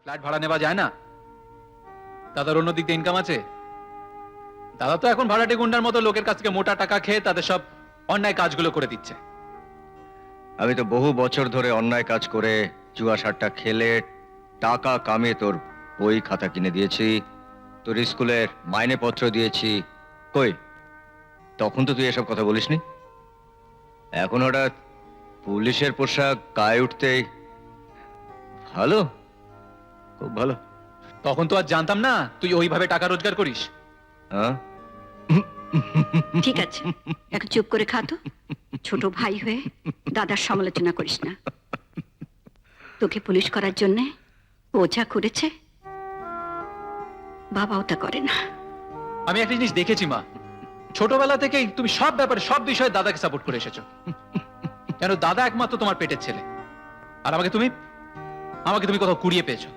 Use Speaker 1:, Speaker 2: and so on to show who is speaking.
Speaker 1: Flat ভাড়া নেওয়া যায় না? দাদার অন্য দিক দিয়ে ইনকাম আছে। দাদা তো এখন ভাড়াটে গুন্ডার মতো লোকের কাছ থেকে মোটা টাকা খেয়ে তাদের সব অন্যায় কাজগুলো করে দিচ্ছে।
Speaker 2: আমি তো বহু বছর ধরে অন্যায় কাজ করে জুয়া সাট্টা খেলে টাকা কামিয়ে তোর বই খাতা কিনে দিয়েছি, তোর স্কুলের মাইনেপত্র দিয়েছি। কই, তখন তো তুই এসব কথা বলিসনি। এখন হঠাৎ পুলিশের পোশাক গায়ে উঠতেই ভালো, খুব ভালো।
Speaker 1: তখন তো আর জানতাম না তুই ওইভাবে টাকা রোজগার করিস।
Speaker 2: হ্যাঁ,
Speaker 3: ঠিক আছে, এখন চুপ করে খা তো। ছোট ভাই হয়ে দাদার সমালোচনা করিস না। তোকে পুলিশ করার জন্যে ও যা করেছে, বাবাও তা করে না।
Speaker 1: আমি একটা জিনিস দেখেছি মা, ছোটবেলা থেকেই তুমি সব ব্যাপারে সব বিষয়ে দাদাকে সাপোর্ট করে এসেছো। কেন, দাদা একমাত্র তোমার পেটের ছেলে, আর আমাকে তুমি কোথাও কুড়িয়ে পেয়েছো।